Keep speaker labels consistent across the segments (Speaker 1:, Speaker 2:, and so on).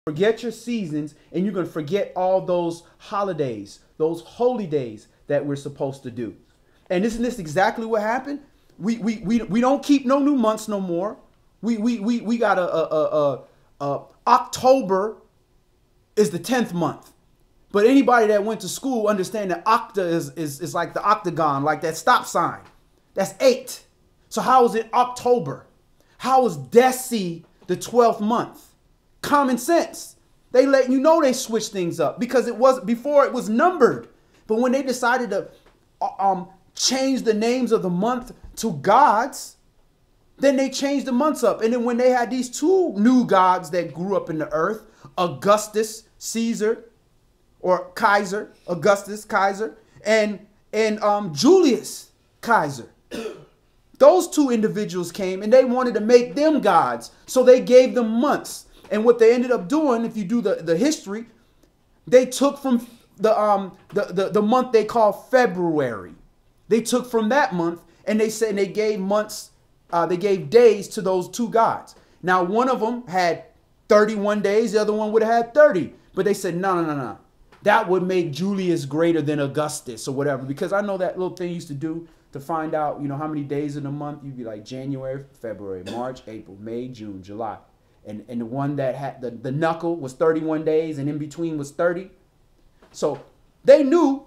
Speaker 1: forget your seasons, and you're going to forget all those holidays, those holy days that we're supposed to do. And isn't this exactly what happened? We don't keep no new months no more. We got October is the 10th month. But anybody that went to school understand that octa is like the octagon, like that stop sign. That's 8. So how is it October? How is Deci the 12th month? Common sense. They let you know they switched things up because it was before it was numbered. But when they decided to change the names of the month to gods, then they changed the months up. And then when they had these two new gods that grew up in the earth, Augustus, Caesar, or Kaiser, Augustus, Kaiser, and Julius, Kaiser. Those two individuals came and they wanted to make them gods. So they gave them months. And what they ended up doing, if you do the history, they took from the month they call February. They took from that month and they said they gave months, they gave days to those two gods. Now, one of them had 31 days. The other one would have had 30. But they said, no. That would make Julius greater than Augustus or whatever. Because I know that little thing used to do to find out, you know, how many days in a month. You'd be like January, February, March, April, May, June, July. And the one that had the knuckle was 31 days and in between was 30. So they knew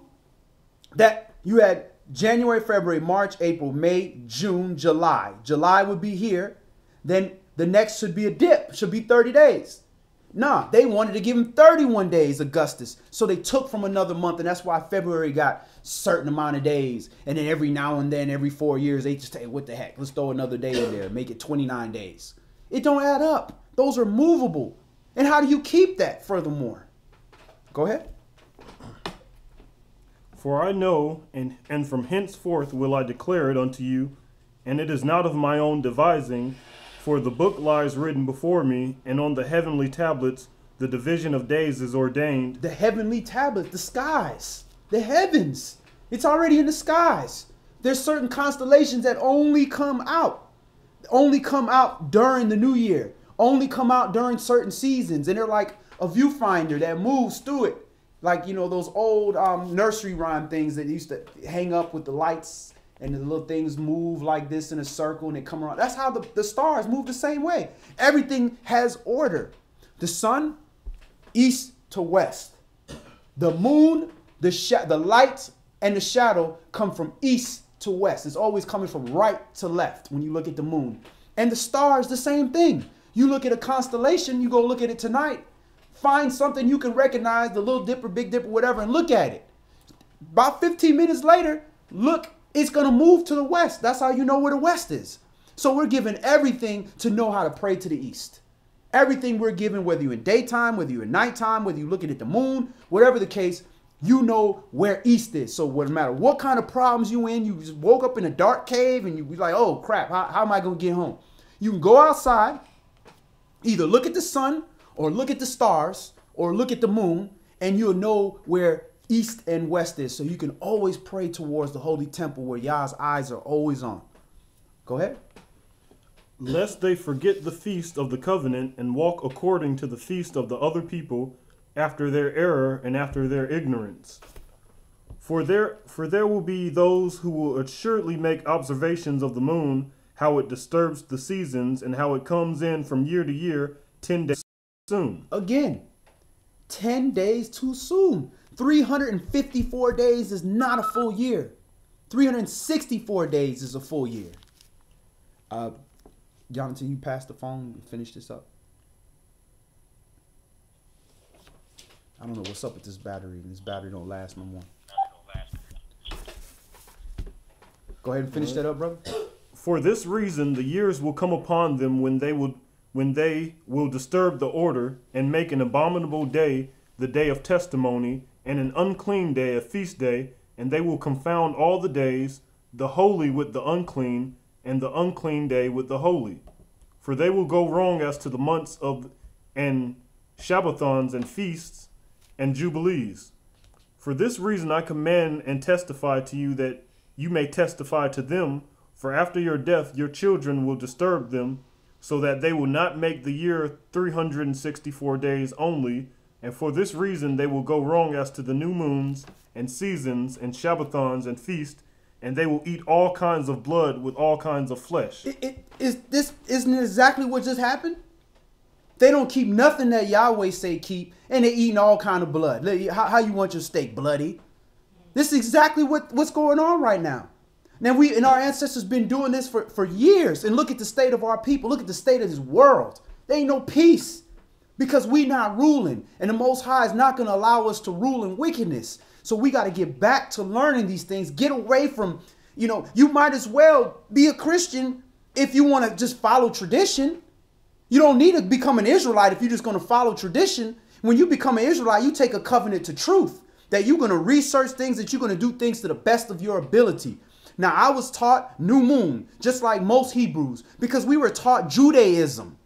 Speaker 1: that you had January, February, March, April, May, June, July. July would be here. Then the next should be a dip, should be 30 days. Nah, they wanted to give him 31 days, Augustus. So they took from another month, and that's why February got a certain amount of days. And then every now and then, every 4 years, they just say, what the heck? Let's throw another day in there, make it 29 days. It don't add up. Those are movable. And how do you keep that furthermore? Go ahead.
Speaker 2: For I know, and from henceforth will I declare it unto you, and it is not of my own devising, for the book lies written before me, and on the heavenly tablets the division of days is ordained.
Speaker 1: The heavenly tablets, the skies, the heavens. It's already in the skies. There's certain constellations that only come out during the new year, only come out during certain seasons. And they're like a viewfinder that moves through it. Like, you know, those old nursery rhyme things that used to hang up with the lights and the little things move like this in a circle and they come around. That's how the stars move the same way. Everything has order. The sun, east to west. The moon, the light and the shadow come from east to west. It's always coming from right to left when you look at the moon. And the stars, the same thing. You look at a constellation, you go look at it tonight, find something you can recognize, the Little Dipper, Big Dipper, whatever, and look at it. About 15 minutes later, look, it's going to move to the west. That's how you know where the west is. So we're given everything to know how to pray to the east. Everything we're given, whether you're in daytime, whether you're in nighttime, whether you're looking at the moon, whatever the case, you know where east is. So no matter what kind of problems you in, you just woke up in a dark cave and you be like, oh crap, how am I going to get home? You can go outside, either look at the sun or look at the stars or look at the moon, and you'll know where east and west is. So you can always pray towards the holy temple where Yah's eyes are always on. Go ahead.
Speaker 2: Lest they forget the feast of the covenant and walk according to the feast of the other people after their error and after their ignorance. For there will be those who will assuredly make observations of the moon, how it disturbs the seasons and how it comes in from year to year 10 days soon.
Speaker 1: Again, 10 days too soon. 354 days is not a full year. 364 days is a full year. Jonathan, you pass the phone and finish this up. I don't know what's up with this battery. This battery don't last no more. Go ahead and finish that up, brother.
Speaker 2: For this reason, the years will come upon them when they will disturb the order and make an abominable day the day of testimony, and an unclean day a feast day, and they will confound all the days, the holy with the unclean, and the unclean day with the holy. For they will go wrong as to the months of and Shabbathons and feasts and jubilees. For this reason I command and testify to you that you may testify to them, for after your death your children will disturb them, so that they will not make the year 364 days only, and for this reason they will go wrong as to the new moons and seasons and Shabbathons and feasts, and they will eat all kinds of blood with all kinds of flesh.
Speaker 1: Isn't it exactly what just happened? They don't keep nothing that Yahweh say keep, and they eating all kind of blood. How you want your steak bloody? This is exactly what's going on right now. Now we and our ancestors been doing this for years. And look at the state of our people. Look at the state of this world. There ain't no peace because we not ruling. And the Most High is not going to allow us to rule in wickedness. So we got to get back to learning these things. Get away from, you might as well be a Christian if you want to just follow tradition. You don't need to become an Israelite if you're just going to follow tradition. When you become an Israelite, you take a covenant to truth. That you're going to research things, that you're going to do things to the best of your ability. Now, I was taught new moon, just like most Hebrews, because we were taught Judaism.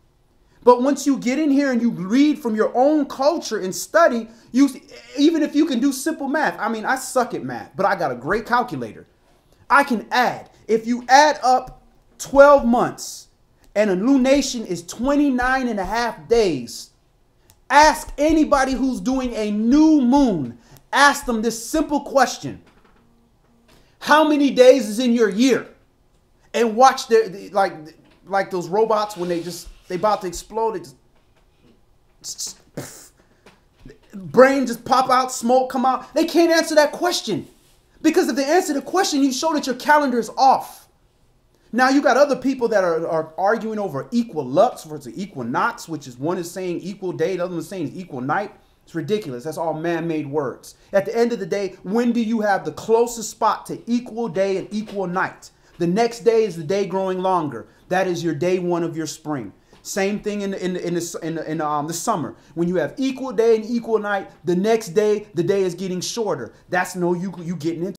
Speaker 1: But once you get in here and you read from your own culture and study, even if you can do simple math. I mean, I suck at math, but I got a great calculator. I can add. If you add up 12 months and a lunation is 29 and a half days, ask anybody who's doing a new moon. Ask them this simple question. How many days is in your year? And watch their like those robots when they about to explode. It just brain just pop out, smoke come out. They can't answer that question. Because if they answer the question, you show that your calendar is off. Now you got other people that are arguing over equal lux versus equinox, which is one is saying equal day, the other one is saying equal night. It's ridiculous. That's all man-made words. At the end of the day, when do you have the closest spot to equal day and equal night? The next day is the day growing longer. That is your day one of your spring. Same thing in the summer. When you have equal day and equal night, the next day, the day is getting shorter. That's you getting into